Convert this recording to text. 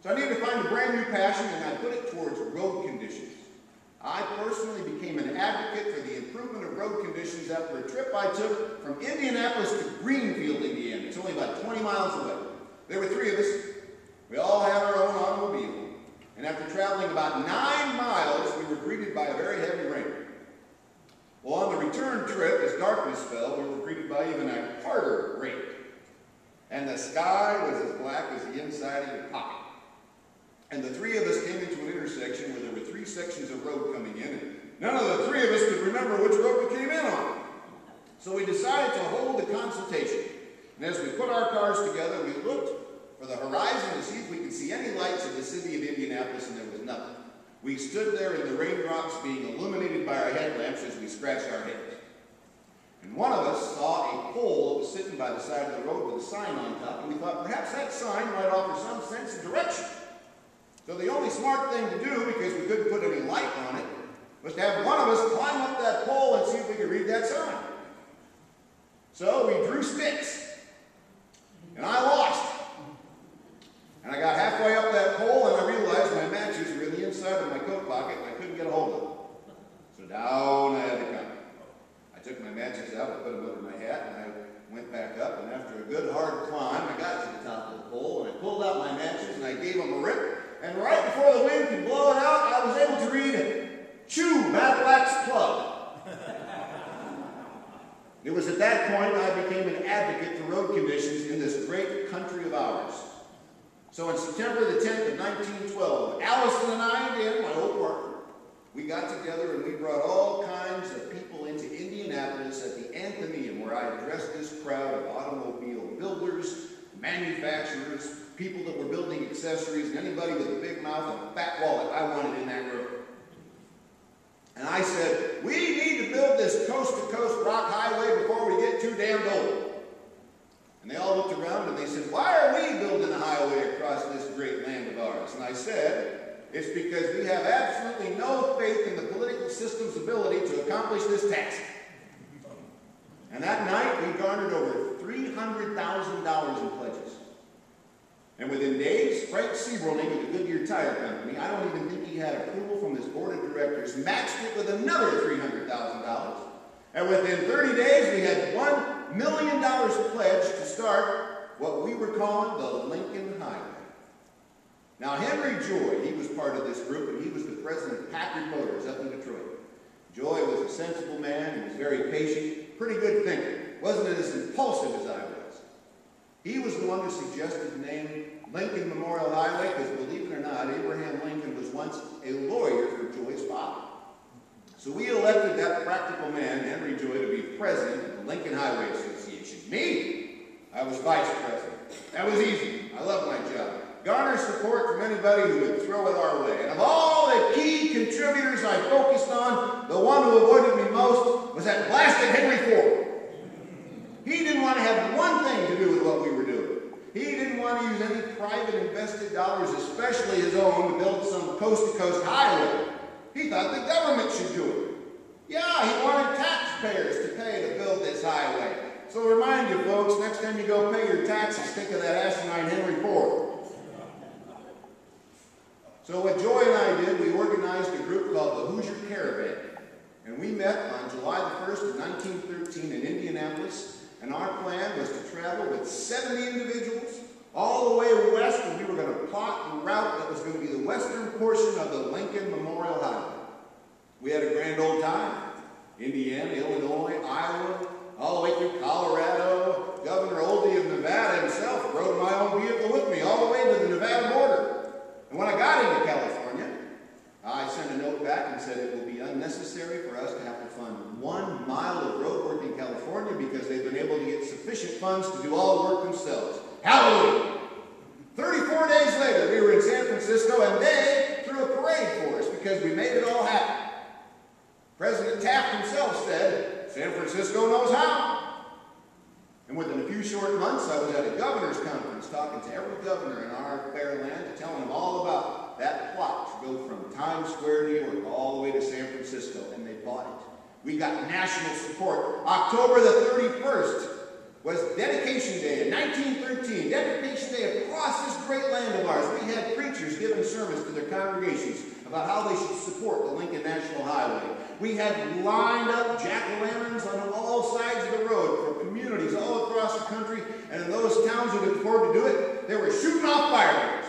So I needed to find a brand new passion, and I put it towards road conditions. I personally became an advocate for the improvement of road conditions after a trip I took from Indianapolis to Greenfield, Indiana. It's only about 20 miles away. There were 3 of us. We all had our own automobile. And after traveling about 9 miles, we were greeted by a very heavy rain. Well, on the return trip, as darkness fell, we were greeted by even a harder rain. And the sky was as black as the inside of your pocket. And the 3 of us came into an intersection where there were 3 sections of road coming in, and none of the 3 of us could remember which road we came in on. So we decided to hold a consultation. And as we put our cars together, we looked for the horizon to see if we could see any lights of the city of Indianapolis, and there was nothing. We stood there in the raindrops being illuminated by our headlamps as we scratched our heads. And one of us saw a pole that was sitting by the side of the road with a sign on top, and we thought perhaps that sign might offer some sense of direction. So the only smart thing to do, because we couldn't put any light on it, was to have one of us climb up that pole and see if we could read that sign. So we drew sticks, and I lost. And I got halfway up that pole, and I realized my matches were in the inside of my coat pocket, and I couldn't get a hold of them. So down I had to come. I took my matches out, I put them under my hat, and I went back up, and after a good hard climb, I got to the top of the pole, and I pulled out my matches, and I gave them a rip. And right before the wind could blow it out, I was able to read, "Chew, Battle Axe Plug." It was at that point I became an advocate for road conditions in this great country of ours. So on September the 10th of 1912, Allison and I and Dan, my old partner, we got together and we brought all kinds of people into Indianapolis at the Athenaeum, where I addressed this crowd of automobile builders, manufacturers, people that were building accessories, and anybody with a big mouth and a fat wallet I wanted in that room. And I said, we need to build this coast-to-coast rock highway before we get too damned old. And they all looked around and they said, why are we building a highway across this great land of ours? And I said, it's because we have absolutely no faith in the political system's ability to accomplish this task. And that night, we garnered over $300,000 in pledges. And within days, Frank Seaborning of the Goodyear Tire Company, I don't even think he had approval from his board of directors, matched it with another $300,000. And within 30 days, we had $1 million pledged to start what we were calling the Lincoln Highway. Now, Henry Joy, he was part of this group, and he was the president of Packard Motors up in Detroit. Joy was a sensible man. He was very patient, pretty good thinker. Wasn't as impulsive as I was. He was the one who suggested the name Lincoln Memorial Highway, because believe it or not, Abraham Lincoln was once a lawyer for Joy's father. So we elected that practical man, Henry Joy, to be president of the Lincoln Highway Association. Me, I was vice president. That was easy. I loved my job. Garner support from anybody who would throw it our way. And of all the key contributors I focused on, the one who avoided me most was that blasted Henry Ford. He didn't want to have one thing to do with what we were doing. He didn't want to use any private invested dollars, especially his own, to build some coast-to-coast highway. He thought the government should do it. Yeah, he wanted taxpayers to pay to build this highway. So remind you folks, next time you go pay your taxes, think of that asinine Henry Ford. So what Joy and I did, we organized a group called the Hoosier Caravan. And we met on July the 1st of 1913 in Indianapolis. And our plan was to travel with 70 individuals all the way west, and we were going to plot a route that was going to be the western portion of the Lincoln Memorial Highway. We had a grand old time. Indiana, Illinois, Iowa, all the way through Colorado. Governor Oldie of Nevada himself rode my own vehicle with me all the way to the Nevada border. And when I got into California, I sent a note back and said it will be unnecessary for us to have to fund 1 mile of road work in California because they've been able to get sufficient funds to do all the work themselves. Hallelujah! 34 days later, we were in San Francisco, and they threw a parade for us because we made it all happen. President Taft himself said, San Francisco knows how. And within a few short months, I was at a governor's conference talking to every governor in our fair land, telling them all about that plot to go from Times Square, New York, all the way to San Francisco, and they bought it. We got national support. October the 31st was Dedication Day in 1913. Dedication Day across this great land of ours. We had preachers giving sermons to their congregations about how they should support the Lincoln National Highway. We had lined up jack-o'-lanterns on all sides of the road for communities all across the country, and in those towns who could afford to do it, they were shooting off fireworks.